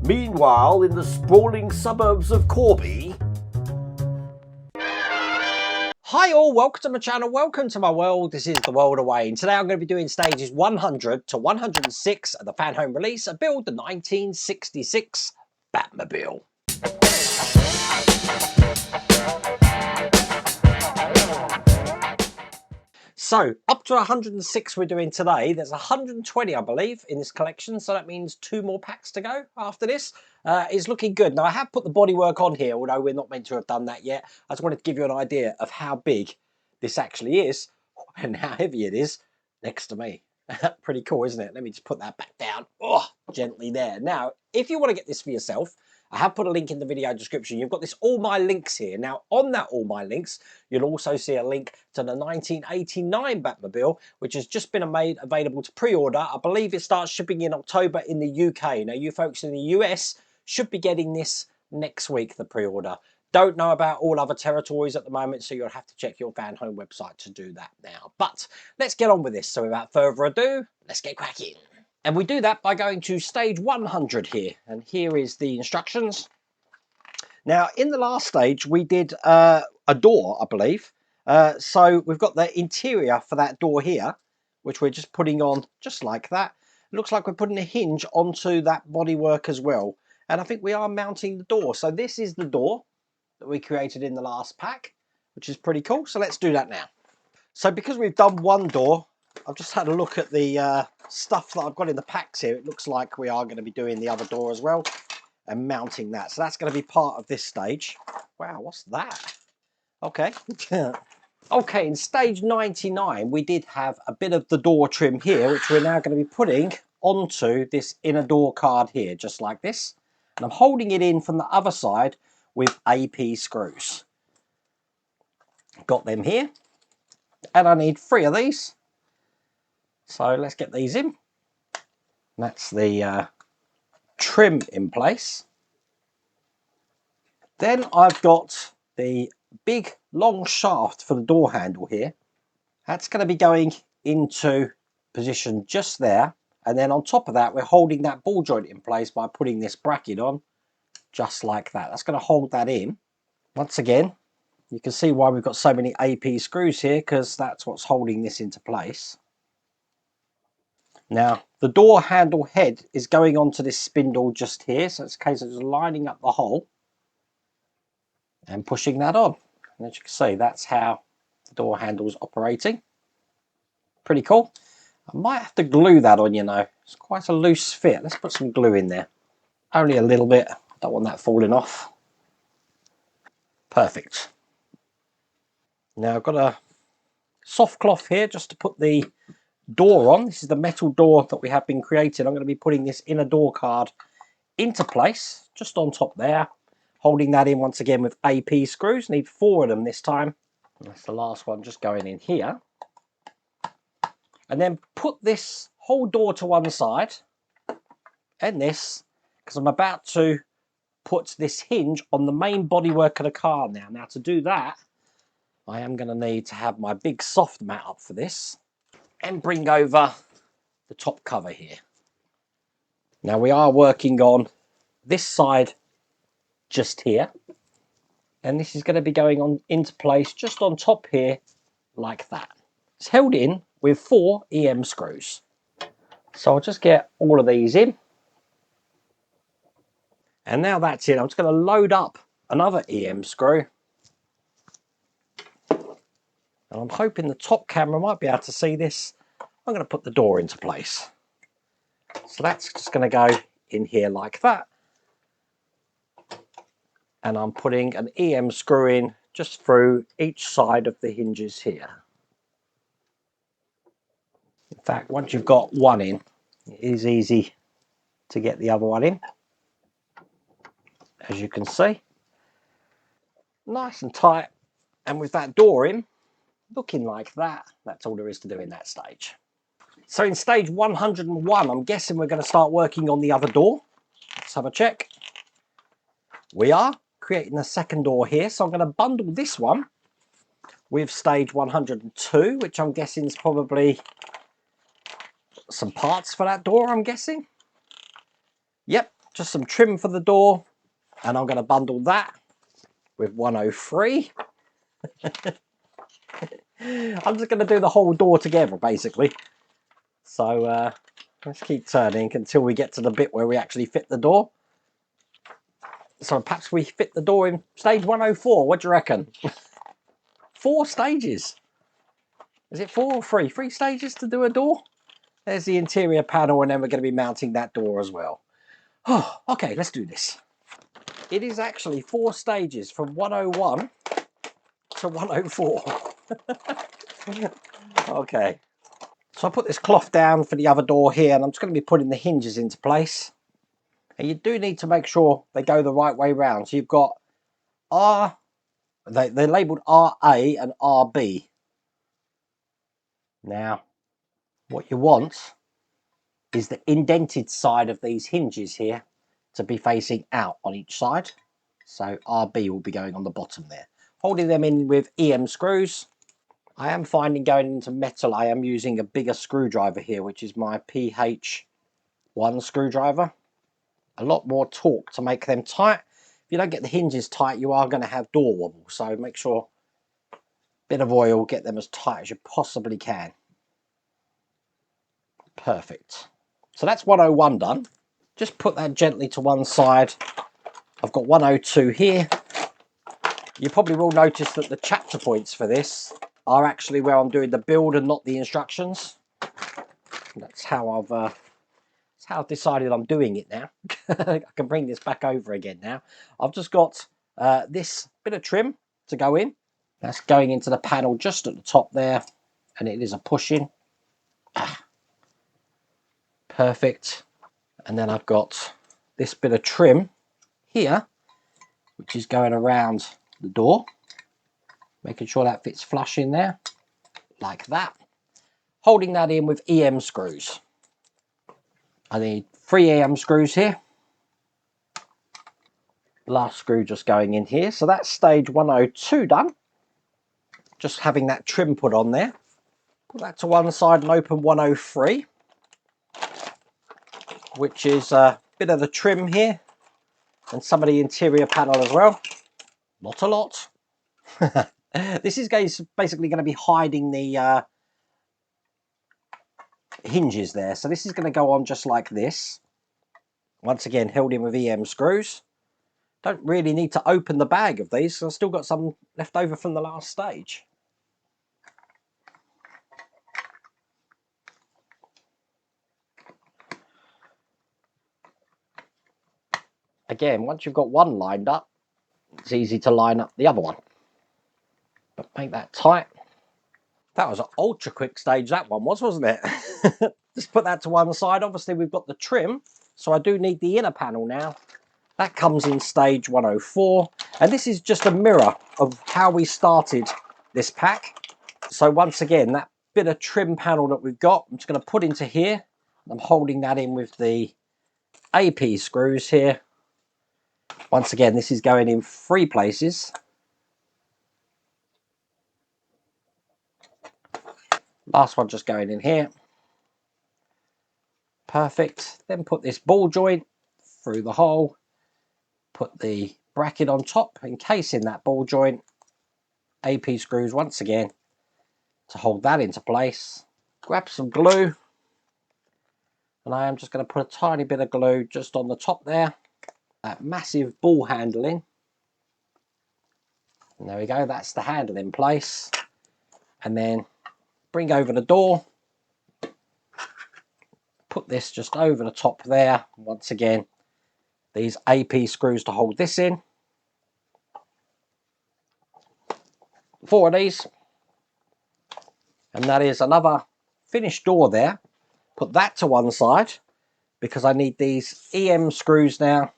Meanwhile, in the sprawling suburbs of Corby... Hi all, welcome to my channel, welcome to my world. This is the world away, and today I'm going to be doing stages 100 to 106 of the Fanhome release, a build the 1966 Batmobile. So, up to 106 we're doing today. There's 120, I believe, in this collection, so that means 2 more packs to go after this. It's looking good. Now, I have put the bodywork on here, although we're not meant to have done that yet. I just wanted to give you an idea of how big this actually is and how heavy it is next to me. Pretty cool, isn't it? Let me just put that back down. Oh, gently there. Now, if you want to get this for yourself, I have put a link in the video description. You've got this all my links here. Now, on that all my links, you'll also see a link to the 1989 Batmobile, which has just been made available to pre-order. I believe it starts shipping in October in the UK. Now, you folks in the US should be getting this next week, the pre-order. Don't know about all other territories at the moment, so you'll have to check your Fanhome website to do that now. But let's get on with this. So without further ado, let's get cracking. And we do that by going to stage 100 here. And here is the instructions. Now, in the last stage, we did a door, I believe. So we've got the interior for that door here, which we're just putting on just like that. It looks like we're putting a hinge onto that bodywork as well. And I think we are mounting the door. So this is the door that we created in the last pack, which is pretty cool. So let's do that now. So because we've done one door, I've just had a look at the stuff that I've got in the packs here. It looks like we are going to be doing the other door as well and mounting that. So that's going to be part of this stage. Wow, what's that? Okay. Okay, in stage 99, we did have a bit of the door trim here, which we're now going to be putting onto this inner door card here, just like this. And I'm holding it in from the other side with AP screws. Got them here. And I need 3 of these. So let's get these in. That's the trim in place. Then I've got the big long shaft for the door handle here. That's going to be going into position just there. And then on top of that, we're holding that ball joint in place by putting this bracket on just like that. That's going to hold that in. Once again, you can see why we've got so many AP screws here, because that's what's holding this into place. Now, the door handle head is going onto this spindle just here, so it's a case of just lining up the hole and pushing that on. And as you can see, that's how the door handle is operating. Pretty cool. I might have to glue that on, you know. It's quite a loose fit. Let's put some glue in there. Only a little bit. Don't want that falling off. Perfect. Now I've got a soft cloth here just to put the door on. This is the metal door that we have been creating. I'm going to be putting this inner door card into place just on top there, holding that in once again with AP screws. Need 4 of them this time. And that's the last one just going in here. And then put this whole door to one side and this, because I'm about to put this hinge on the main bodywork of the car now. Now to do that, I am going to need to have my big soft mat up for this and bring over the top cover here. Now we are working on this side just here, and this is going to be going on into place just on top here like that. It's held in with 4 EM screws. So I'll just get all of these in, and now that's in. I'm just going to load up another EM screw. And I'm hoping the top camera might be able to see this. I'm going to put the door into place. So that's just going to go in here like that. And I'm putting an EM screw in just through each side of the hinges here. In fact, once you've got one in, it is easy to get the other one in. As you can see. Nice and tight. And with that door in, looking like that, that's all there is to do in that stage. So in stage 101, I'm guessing we're going to start working on the other door. Let's have a check. We are creating a second door here, so I'm going to bundle this one with stage 102, which I'm guessing is probably some parts for that door, I'm guessing. Yep, just some trim for the door, and I'm going to bundle that with 103. I'm just going to do the whole door together, basically. So let's keep turning until we get to the bit where we actually fit the door. So perhaps we fit the door in stage 104. What do you reckon? 4 stages. Is it 4 or 3? 3 stages to do a door? There's the interior panel, and then we're going to be mounting that door as well. Oh, okay, let's do this. It is actually 4 stages from 101 to 104. Okay. So I put this cloth down for the other door here, and I'm just going to be putting the hinges into place. And you do need to make sure they go the right way round. So you've got they're labelled RA and RB. Now, what you want is the indented side of these hinges here to be facing out on each side. So RB will be going on the bottom there. Holding them in with EM screws. I am finding going into metal, I am using a bigger screwdriver here, which is my PH1 screwdriver. A lot more torque to make them tight. If you don't get the hinges tight, you are going to have door wobble. So make sure, bit of oil, get them as tight as you possibly can. Perfect. So that's 101 done. Just put that gently to one side. I've got 102 here. You probably will notice that the chapter points for this are actually where I'm doing the build and not the instructions. That's how I've decided I'm doing it now. I can bring this back over again now. I've just got this bit of trim to go in. That's going into the panel just at the top there, and it is a push in. Perfect. And then I've got this bit of trim here, which is going around the door, making sure that fits flush in there, like that. Holding that in with EM screws. I need 3 EM screws here. Last screw just going in here. So that's stage 102 done. Just having that trim put on there. Put that to one side and open 103, which is a bit of the trim here and some of the interior panel as well. Not a lot. This is basically going to be hiding the hinges there. So this is going to go on just like this. Once again, held in with EM screws. Don't really need to open the bag of these, so I've still got some left over from the last stage. Again, once you've got one lined up, it's easy to line up the other one. But make that tight. That was an ultra quick stage, that one was, wasn't it? Just put that to one side. Obviously, we've got the trim, so I do need the inner panel now. That comes in stage 104. And this is just a mirror of how we started this pack. So once again, that bit of trim panel that we've got, I'm just going to put into here. I'm holding that in with the AP screws here. Once again, this is going in 3 places. Last one just going in here. Perfect. Then put this ball joint through the hole. Put the bracket on top, encasing that ball joint. AP screws once again to hold that into place. Grab some glue. And I am just going to put a tiny bit of glue just on the top there. That massive ball handle in. And there we go, that's the handle in place. And then bring over the door. Put this just over the top there. Once again, these AP screws to hold this in. 4 of these. And that is another finished door there. Put that to one side because I need these EM screws now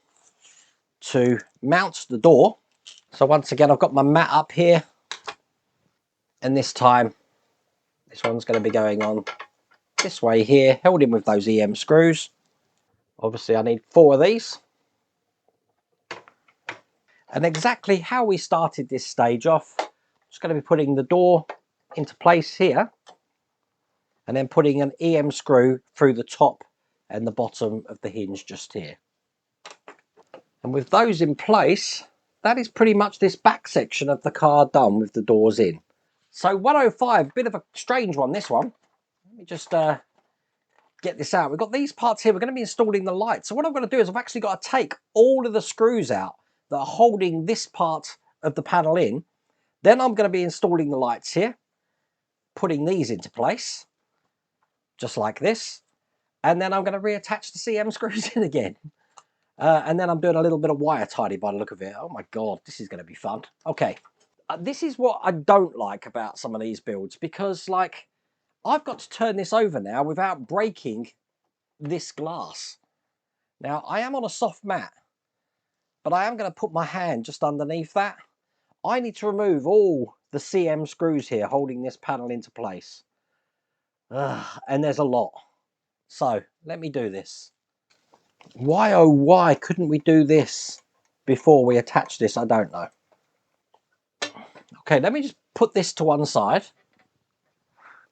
to mount the door. So once again, I've got my mat up here. And this time, this one's going to be going on this way here, held in with those EM screws. Obviously, I need 4 of these. And exactly how we started this stage off, I'm just going to be putting the door into place here. And then putting an EM screw through the top and the bottom of the hinge just here. And with those in place, that is pretty much this back section of the car done with the doors in. So 105, bit of a strange one, this one. Let me just get this out. We've got these parts here. We're going to be installing the lights. So what I'm going to do is I've actually got to take all of the screws out that are holding this part of the panel in. Then I'm going to be installing the lights here, putting these into place, just like this. And then I'm going to reattach the CM screws in again. And then I'm doing a little bit of wire tidy by the look of it. Oh my God, this is going to be fun. Okay, this is what I don't like about some of these builds, because like I've got to turn this over now without breaking this glass. Now I am on a soft mat, but I am going to put my hand just underneath that. I need to remove all the CM screws here holding this panel into place. And there's a lot. So let me do this. Why, oh why couldn't we do this before we attach this? I don't know. Okay, let me just put this to one side,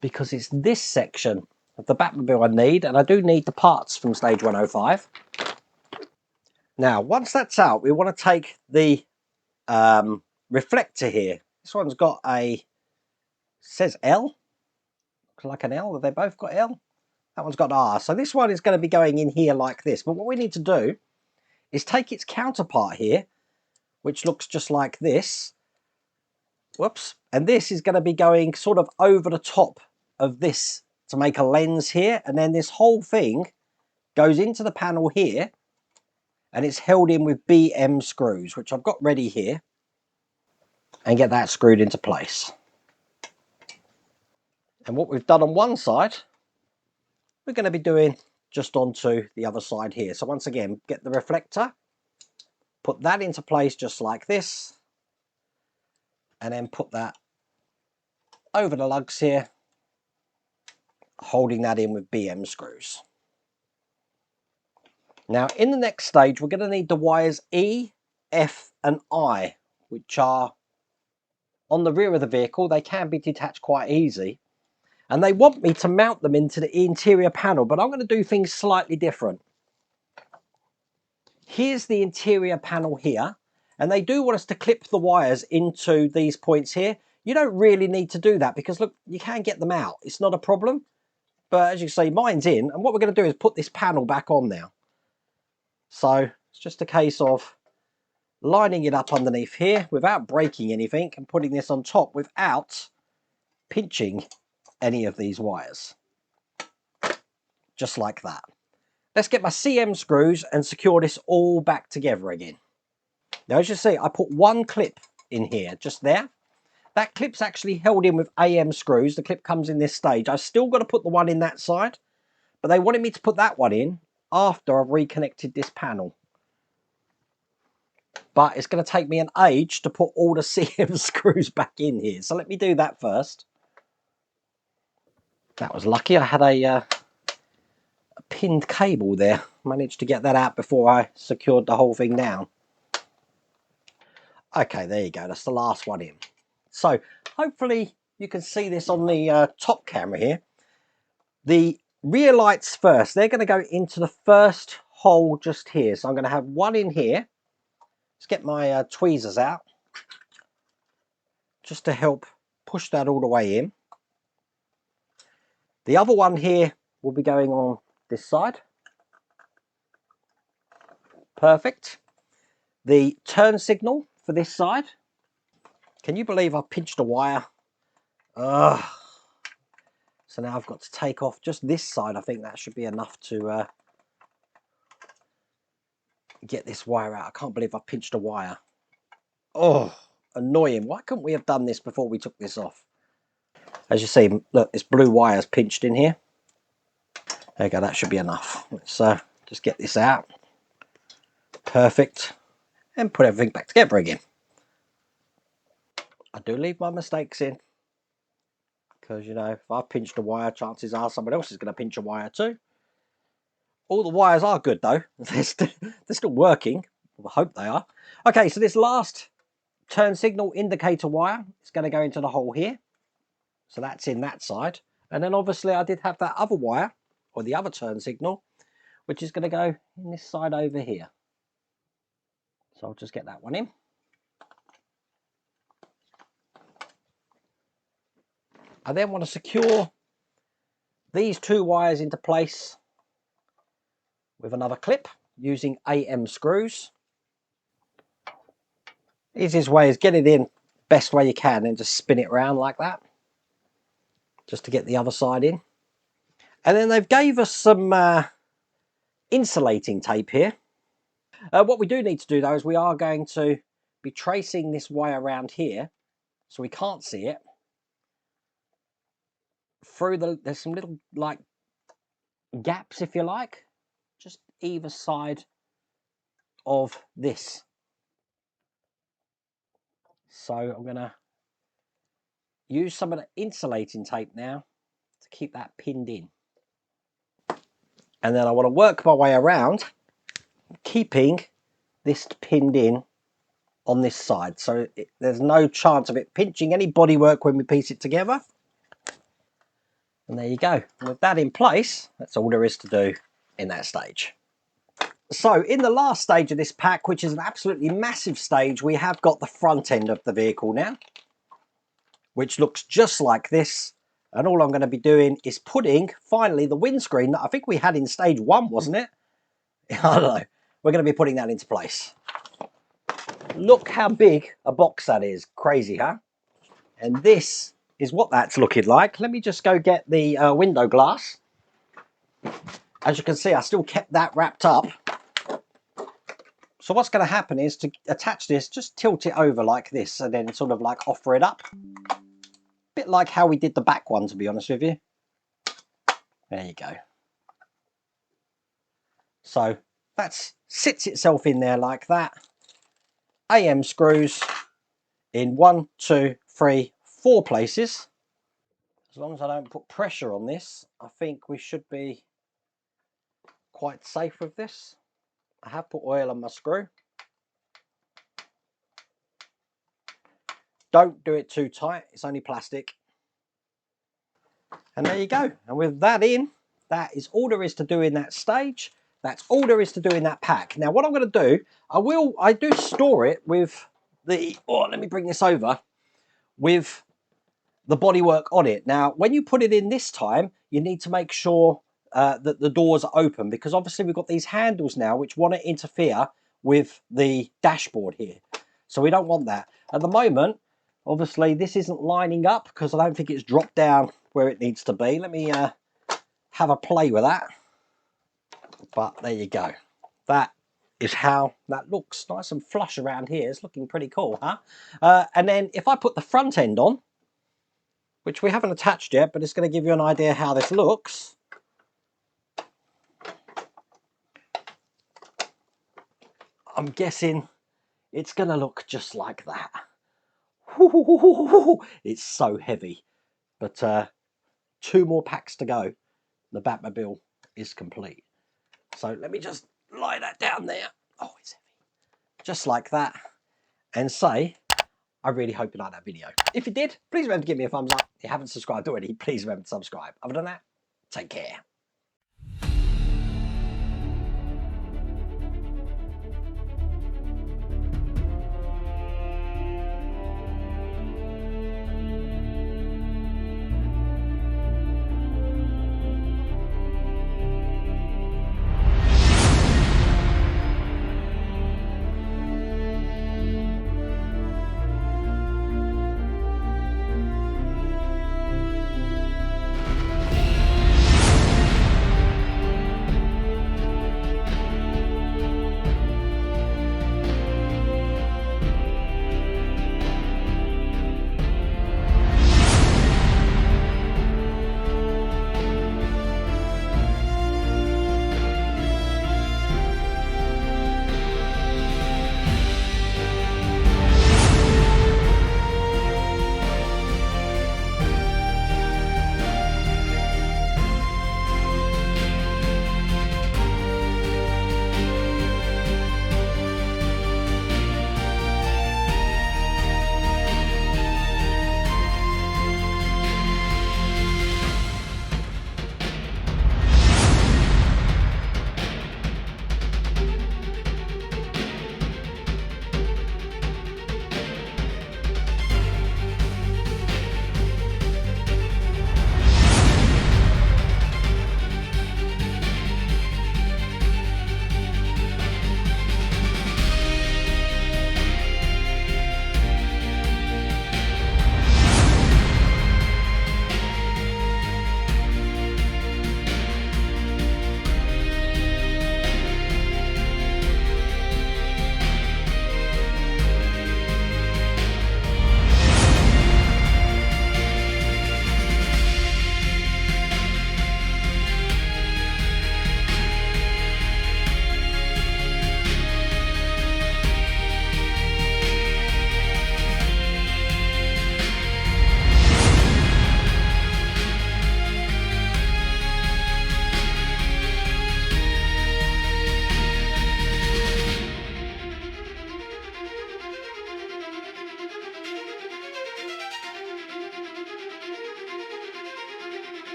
because it's this section of the Batmobile I need, and I do need the parts from stage 105. Now, once that's out, we want to take the reflector here. This one's got a, says L, looks like an L. Have they both got L? That one's got R. So this one is going to be going in here like this. But what we need to do is take its counterpart here, which looks just like this. Whoops. And this is going to be going sort of over the top of this to make a lens here. And then this whole thing goes into the panel here, and it's held in with BM screws, which I've got ready here, and get that screwed into place. And what we've done on one side, we're going to be doing just onto the other side here. So once again, get the reflector, put that into place just like this, and then put that over the lugs here, holding that in with BM screws. Now in the next stage, we're going to need the wires E, F and I, which are on the rear of the vehicle. They can be detached quite easy, and they want me to mount them into the interior panel, but I'm going to do things slightly different. Here's the interior panel here, and they do want us to clip the wires into these points here. You don't really need to do that, because look, you can get them out. It's not a problem. But as you can see, mine's in, and what we're going to do is put this panel back on now. So it's just a case of lining it up underneath here without breaking anything, and putting this on top without pinching any of these wires. Just like that. Let's get my CM screws and secure this all back together again. Now, as you see, I put one clip in here, just there. That clip's actually held in with AM screws. The clip comes in this stage. I've still got to put the one in that side, but they wanted me to put that one in after I've reconnected this panel. But it's going to take me an age to put all the CM screws back in here. So let me do that first. That was lucky. I had a pinned cable there. Managed to get that out before I secured the whole thing down. Okay, there you go. That's the last one in. So hopefully you can see this on the top camera here. The rear lights first. They're going to go into the first hole just here. So I'm going to have one in here. Let's get my tweezers out, just to help push that all the way in. The other one here will be going on this side. Perfect. The turn signal for this side. Can you believe I pinched a wire? Ugh. So now I've got to take off just this side. I think that should be enough to get this wire out. I can't believe I pinched a wire. Oh, annoying. Why couldn't we have done this before we took this off? As you see, look, this blue wire is pinched in here. There you go, that should be enough. Let's just get this out. Perfect. And put everything back together again. I do leave my mistakes in, because, you know, if I pinched a wire, chances are someone else is going to pinch a wire too. All the wires are good though. They're still working. I hope they are. Okay, so this last turn signal indicator wire is going to go into the hole here. So that's in that side. And then obviously I did have that other wire, or the other turn signal, which is going to go in this side over here. So I'll just get that one in. I then want to secure these two wires into place with another clip using AM screws. Easiest way is get it in best way you can and just spin it around like that, just to get the other side in. And then they've gave us some insulating tape here. What we do need to do though is we are going to be tracing this wire around here, so we can't see it, through there's some little like gaps, if you like, just either side of this. So I'm going to use some of the insulating tape now to keep that pinned in. And then I want to work my way around, keeping this pinned in on this side. So there's no chance of it pinching any bodywork when we piece it together. And there you go. And with that in place, that's all there is to do in that stage. So in the last stage of this pack, which is an absolutely massive stage, we have got the front end of the vehicle now, which looks just like this. And all I'm going to be doing is putting, finally, the windscreen that I think we had in stage 1, wasn't it? I don't know. We're going to be putting that into place. Look how big a box that is. Crazy, huh? And this is what that's looking like. Let me just go get the window glass. As you can see, I still kept that wrapped up. So what's going to happen is to attach this, just tilt it over like this and then sort of like offer it up. Bit like how we did the back one, to be honest with you. There you go. So that sits itself in there like that. AM screws in 1, 2, 3, 4 places. As long as I don't put pressure on this, I think we should be quite safe with this. I have put oil on my screw. Don't do it too tight, it's only plastic. And there you go. And with that in, that is all there is to do in that stage. That's all there is to do in that pack. Now what I'm going to do, I do store it with the, let me bring this over, with the bodywork on it. Now when you put it in this time, you need to make sure that the doors are open, because obviously we've got these handles now which want to interfere with the dashboard here. So we don't want that. At the moment, obviously this isn't lining up because I don't think it's dropped down where it needs to be. Let me have a play with that. But there you go. That is how that looks. Nice and flush around here. It's looking pretty cool, huh? And then if I put the front end on, which we haven't attached yet, but it's going to give you an idea how this looks. I'm guessing it's going to look just like that. It's so heavy. But 2 more packs to go. The Batmobile is complete. So let me just lie that down there. Oh, it's heavy. Just like that. And say, I really hope you liked that video. If you did, please remember to give me a thumbs up. If you haven't subscribed already, please remember to subscribe. Other than that, take care.